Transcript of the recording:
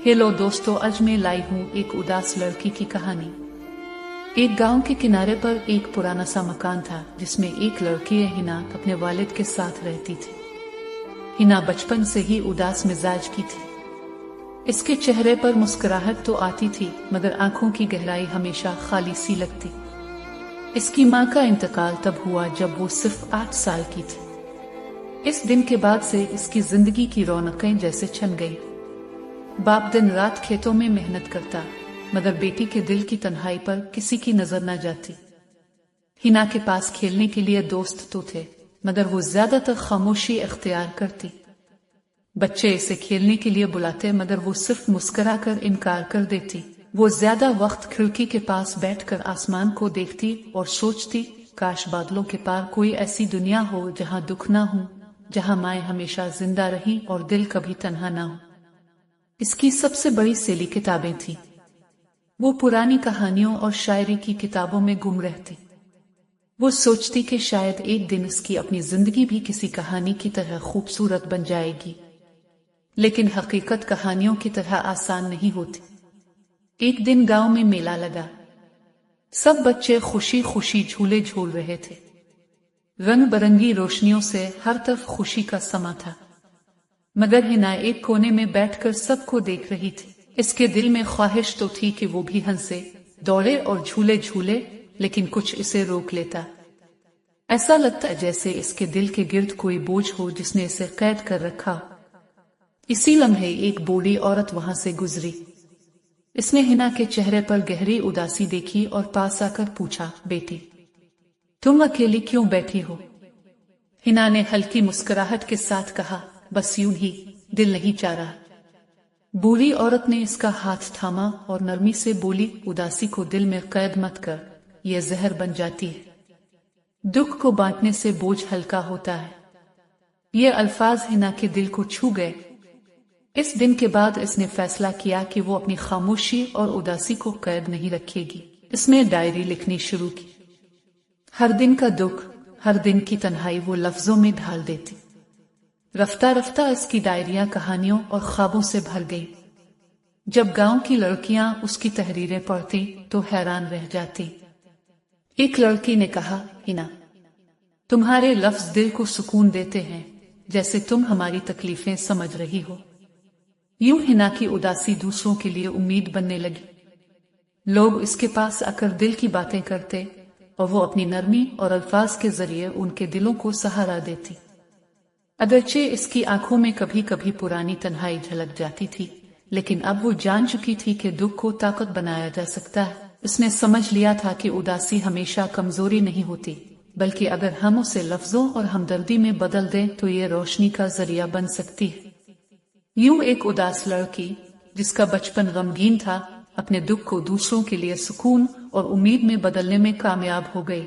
Hello दोस्तों, आज मैं लाई हूँ एक उदास लड़की की कहानी। एक गांव के किनारे पर एक पुराना सा मकान था जिसमें एक लड़की हिना अपने वालिद के साथ रहती थी। हिना बचपन से ही उदास मिजाज की थी। इसके चेहरे पर मुस्कुराहट तो आती थी मगर आंखों की गहराई हमेशा खाली सी लगती। इसकी मां का इंतकाल तब हुआ जब वो सिर्फ 8 साल की थी। इस दिन के बाद से इसकी जिंदगी की रौनकें जैसे छन गई। बाप दिन रात खेतों में मेहनत करता मगर बेटी के दिल की तन्हाई पर किसी की नजर न जाती। हिना के पास खेलने के लिए दोस्त तो थे मगर वो ज्यादातर खामोशी इख्तियार करती। बच्चे इसे खेलने के लिए बुलाते मगर वो सिर्फ मुस्कुराकर इनकार कर देती। वो ज्यादा वक्त खिड़की के पास बैठकर आसमान को देखती और सोचती, काश बादलों के पार कोई ऐसी दुनिया हो जहां दुख ना हो, जहां माएं हमेशा जिंदा रही और दिल कभी तन्हा ना हो। इसकी सबसे बड़ी सेली किताबें थीं। वो पुरानी कहानियों और शायरी की किताबों में गुम रहती। वो सोचती कि शायद एक दिन इसकी अपनी जिंदगी भी किसी कहानी की तरह खूबसूरत बन जाएगी, लेकिन हकीकत कहानियों की तरह आसान नहीं होती। एक दिन गांव में मेला लगा। सब बच्चे खुशी खुशी झूले झूल रहे थे। रंग बिरंगी रोशनियों से हर तरफ खुशी का समा था, मगर हिना एक कोने में बैठकर सबको देख रही थी। इसके दिल में ख्वाहिश तो थी कि वो भी हंसे, दौड़े और झूले झूले, लेकिन कुछ इसे रोक लेता। ऐसा लगता जैसे इसके दिल के गिर्द कोई बोझ हो जिसने इसे कैद कर रखा। इसी लम्हे एक बूढ़ी औरत वहां से गुजरी। इसने हिना के चेहरे पर गहरी उदासी देखी और पास आकर पूछा, बेटी तुम अकेली क्यों बैठी हो? हिना ने हल्की मुस्कुराहट के साथ कहा, बस यूं ही, दिल नहीं चाह रहा। बूढ़ी औरत ने इसका हाथ थामा और नरमी से बोली, उदासी को दिल में कैद मत कर, यह जहर बन जाती है। दुख को बांटने से बोझ हल्का होता है। ये अल्फाज हिना के दिल को छू गए। इस दिन के बाद इसने फैसला किया कि वो अपनी खामोशी और उदासी को कैद नहीं रखेगी। इसने डायरी लिखनी शुरू की। हर दिन का दुख, हर दिन की तन्हाई वो लफ्जों में ढाल देती। रफ्ता रफ्ता इसकी डायरियां कहानियों और ख्वाबों से भर गई। जब गांव की लड़कियां उसकी तहरीरें पढ़ती तो हैरान रह जाती। एक लड़की ने कहा, हिना तुम्हारे लफ्ज दिल को सुकून देते हैं, जैसे तुम हमारी तकलीफें समझ रही हो। यूं हिना की उदासी दूसरों के लिए उम्मीद बनने लगी। लोग इसके पास आकर दिल की बातें करते और वो अपनी नरमी और अल्फाज के जरिए उनके दिलों को सहारा देती। अगरचे इसकी आंखों में कभी कभी पुरानी तन्हाई झलक जाती थी, लेकिन अब वो जान चुकी थी कि दुख को ताकत बनाया जा सकता है। उसने समझ लिया था कि उदासी हमेशा कमजोरी नहीं होती, बल्कि अगर हम उसे लफ्जों और हमदर्दी में बदल दें तो ये रोशनी का जरिया बन सकती है। यूं एक उदास लड़की जिसका बचपन गमगीन था, अपने दुख को दूसरों के लिए सुकून और उम्मीद में बदलने में कामयाब हो गई।